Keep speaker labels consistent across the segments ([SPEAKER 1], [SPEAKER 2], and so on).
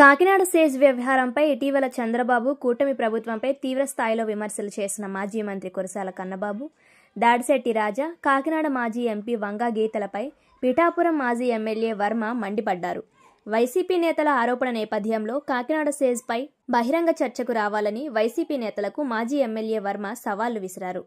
[SPEAKER 1] Kakinada Sage వ్యవహారంపై ఇటీవల చంద్రబాబు కూటమి ప్రభుత్వంపై తీవ్ర స్థాయిలో విమర్శలు చేసిన మాజీ మంత్రి కురసాల కన్నబాబు, దాడిశెట్టి రాజా, కాకినాడ మాజీ ఎంపీ వంగా గీతలపై పిఠాపురం మాజీ ఎమ్మెల్యే వర్మ మండిపడ్డారు. వైసీపీ నేతల ఆరోపణ నేపథ్యంలో కాకినాడ సేజ్పై బహిరంగ చర్చకు రావాలని వైసీపీ నేతలకు మాజీ ఎమ్మెల్యే వర్మ సవాళ్లు విసిరారు.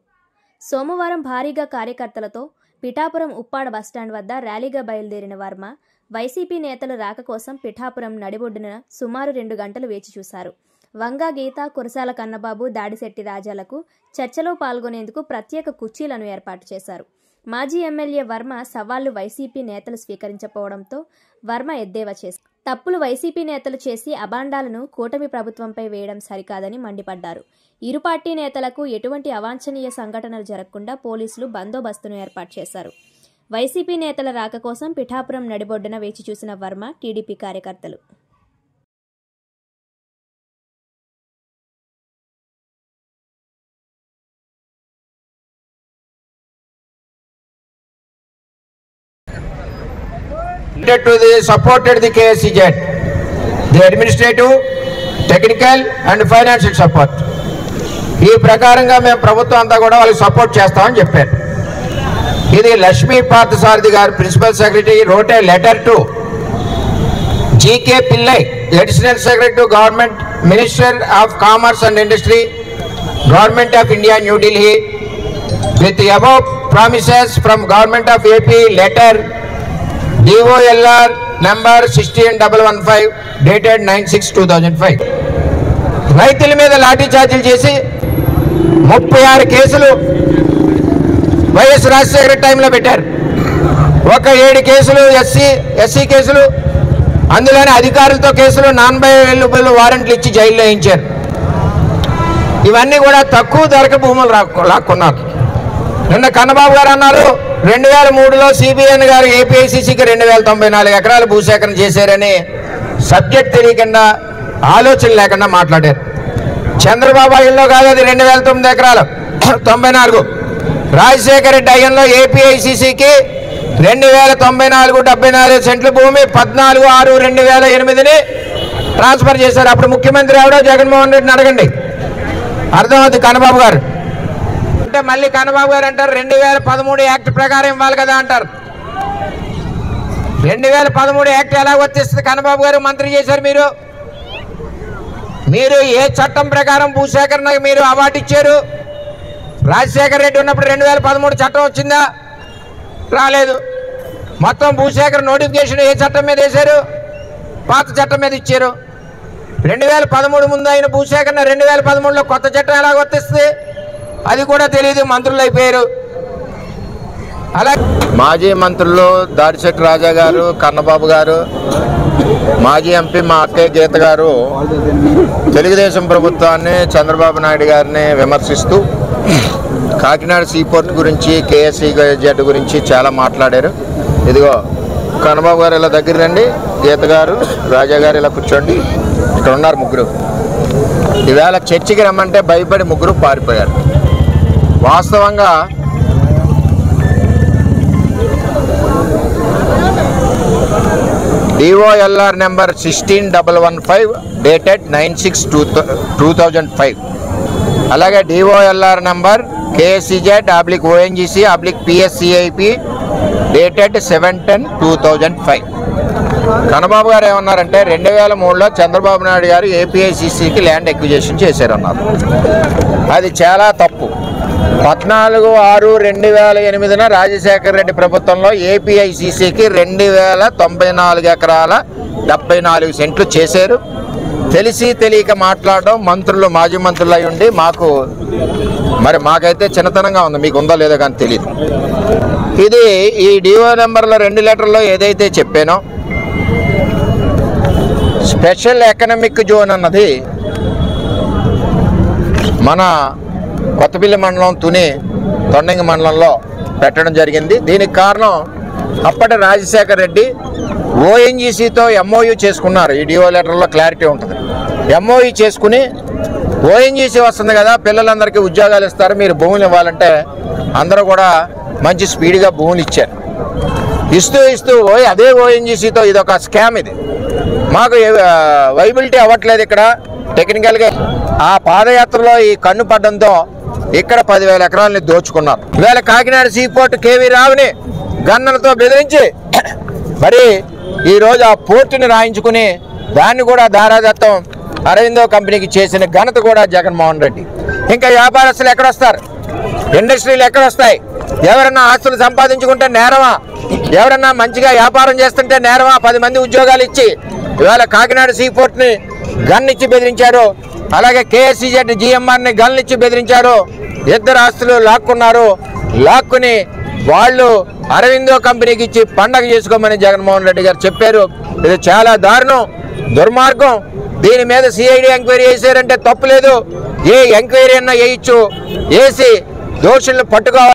[SPEAKER 1] సోమవారం భారీగా కార్యకర్తలతో పిఠాపురం ఉప్పాడ బస్టాండ్ వద్ద ర్యాలీగా బయలుదేరిన వర్మ వైసీపీ నేతల రాక కోసం పిఠాపురం నడిబొడ్డున సుమారు 2 గంటలు వేచి చూశారు. వంగా గీత, కురసాల కన్నబాబు, దాడిశెట్టి రాజాలకు చర్చలో పాల్గొనేందుకు ప్రత్యేక కుర్చీలను ఏర్పాటు చేశారు. మాజీ ఎమ్మెల్యే వర్మ సవాళ్లు వైసీపీ నేతలు స్వీకరించకపోవడంతో వర్మ ఎద్దేవా చేశారు. తప్పులు వైసీపీ నేతలు చేసి అభాండాలను కూటమి ప్రభుత్వంపై వేయడం సరికాదని మండిపడ్డారు. ఇరు పార్టీ నేతలకు ఎటువంటి అవాంఛనీయ సంఘటనలు జరగకుండా పోలీసులు బందోబస్తును ఏర్పాటు చేశారు. వైసీపీ నేతల రాక కోసం పిఠాపురం నడిబొడ్డున వేచి చూసిన వర్మ, టీడీపీ కార్యకర్తలు
[SPEAKER 2] supported the KSCZ, the administrative, technical and financial support. ఈ ప్రకారంగా మేము ప్రభుత్వం అంతా కూడా వాళ్ళకి సపోర్ట్ చేస్తామని చెప్పారు. ఇది లక్ష్మీ పార్థసారథి గారు principal secretary wrote a letter to GK Pillai, additional secretary to government, Minister of Commerce and Industry, Government of India, New Delhi, with the above promises from Government of AP, letter DOLR number 16115 dated 9/6/2005. రైతుల మీద లాఠీ చార్జీలు చేసి 36 కేసులు YS Rajasekhara టైంలో పెట్టారు. ఒక 7 కేసులు SC కేసులు, అందులోనే అధికారులతో కేసులు, నాన్ బైలబుల్ వారెంట్లు ఇచ్చి జైల్లో వేయించారు. ఇవన్నీ కూడా తక్కువ ధరకు భూములు లాక్కున్నారు. నిన్న కన్నబాబు గారు అన్నారు 2003లో సిబిఎన్ గారు ఏపీఐసిసికి 2094 ఎకరాలు భూసేకరణ చేశారని సబ్జెక్ట్ తెలియకుండా, ఆలోచన లేకుండా మాట్లాడారు. చంద్రబాబు అయ్యంలో కాదు, అది 2009 ఎకరాలు 94. రాజశేఖర రెడ్డి అయ్యంలో ఏపీఐసిసికి 2094 74 సెంట్ల భూమి 14/6/2008 ట్రాన్స్ఫర్ చేశారు. అప్పుడు ముఖ్యమంత్రి ఎవడో జగన్మోహన్ రెడ్డిని అడగండి, అర్థమవుతుంది. కన్నబాబు గారు అంటే మళ్ళీ కన్నబాబు గారు అంటారు 2013 యాక్ట్ ప్రకారం ఇవ్వాలి కదా అంటారు. 2013 యాక్ట్ ఎలా వర్తిస్తుంది? కన్నబాబు గారు మంత్రి చేశారు. మీరు ఏ చట్టం ప్రకారం భూసేకరణకు మీరు అవార్డు ఇచ్చారు? రాజశేఖర రెడ్డి ఉన్నప్పుడు 2013 చట్టం వచ్చిందా? రాలేదు. మొత్తం భూసేకరణ నోటిఫికేషన్ ఏ చట్టం మీద వేశారు? పాత చట్టం మీద ఇచ్చారు. 2013 ముందు అయిన భూసేకరణ 2013లో కొత్త చట్టం ఎలా వర్తిస్తుంది? అది కూడా తెలియదు, మంత్రులు అయిపోయారు. అలాగే మాజీ మంత్రులు దాడిశెట్టి రాజా గారు, కన్నబాబు గారు, మాజీ ఎంపీ మా అక్కయ్య గీత గారు తెలుగుదేశం ప్రభుత్వాన్ని, చంద్రబాబు నాయుడు గారిని విమర్శిస్తూ కాకినాడ సీపోర్ట్ గురించి, KSCZ గురించి చాలా మాట్లాడారు. ఇదిగో కన్నబాబు గారు ఇలా దగ్గర రండి, గీత గారు, రాజా గారు ఇలా కూర్చోండి. ఇక్కడ ఉన్నారు ముగ్గురు. ఈవేళ చర్చికి రమ్మంటే భయపడి ముగ్గురు పారిపోయారు. వాస్తవంగా DOLR నెంబర్ 16115 డేటెడ్ 9/6/2005. అలాగే DOLR number KSCZ/ONGC/PSCIP dated 7/10/2005. Kannababu గారు ఏమన్నారంటే 2003లో చంద్రబాబు నాయుడు గారు ఏపీఐసిసికి ల్యాండ్ ఎక్విజిషన్ చేశారన్నారు. అది చాలా తప్పు. 14/6/2008న రాజశేఖర రెడ్డి ప్రభుత్వంలో ఏపీఐసిసికి 2094 ఎకరాల 74 సెంట్లు చేశారు. తెలిసి తెలియక మాట్లాడడం, మంత్రులు, మాజీ మంత్రులు అయి ఉండి మాకైతే చిన్నతనంగా ఉంది, మీకు ఉందో లేదో కానీ తెలియదు. ఇది ఈ డిఓ నెంబర్లో 2 లెటర్లో ఏదైతే చెప్పానో, స్పెషల్ ఎకనామిక్ జోన్ అన్నది మన కొత్తపల్లి మండలం, తుని తొండంగి మండలంలో పెట్టడం జరిగింది. దీనికి కారణం అప్పటి రాజశేఖర రెడ్డి ఓఎన్జీసీతో MOU చేసుకున్నారు. ఈ డిఓ లెటర్లో క్లారిటీ ఉంటుంది. MOU చేసుకుని ఓఎన్జీసీ వస్తుంది కదా, పిల్లలందరికీ ఉద్యోగాలు ఇస్తారు, మీరు భూములు ఇవ్వాలంటే అందరూ కూడా మంచి స్పీడ్గా భూములు ఇచ్చారు. ఇస్తూ అదే ఓఎన్జీసీతో ఇదొక స్కామ్. ఇది మాకు వైబిలిటీ అవ్వట్లేదు ఇక్కడ టెక్నికల్గా. ఆ పాదయాత్రలో ఈ కన్ను పడ్డంతో ఇక్కడ 10,000 ఎకరాలని దోచుకున్నారు. ఇవాళ కాకినాడ సీపోర్ట్ కేవీ రావుని గన్నలతో బెదిరించి మరి ఈరోజు ఆ పోర్టుని రాయించుకుని దాన్ని కూడా దారాదత్తం అరవిందో కంపెనీకి చేసిన ఘనత కూడా జగన్మోహన్ రెడ్డి. ఇంకా వ్యాపారస్తులు ఎక్కడొస్తారు? ఇండస్ట్రీలు ఎక్కడొస్తాయి? ఎవరన్నా ఆస్తులు సంపాదించుకుంటే నేరమా? ఎవరన్నా మంచిగా వ్యాపారం చేస్తుంటే నేరమా? 10 మంది ఉద్యోగాలు ఇచ్చి ఇవాళ కాకినాడ సీపోర్ట్ని గన్నిచ్చి బెదిరించారు. అలాగే KSCZ GMRని గన్నిచ్చి బెదిరించారు. 2 ఆస్తులు లాక్కున్నారు. లాక్కుని వాళ్ళు అరవిందో కంపెనీకి ఇచ్చి పండగ చేసుకోమని జగన్మోహన్ రెడ్డి గారు చెప్పారు. ఇది చాలా దారుణం, దుర్మార్గం. దీని మీద CID ఎంక్వైరీ చేశారంటే తప్పు లేదు. ఏ ఎంక్వైరీ అన్నా వేయచ్చు, వేసి దోషులను పట్టుకోవాలి.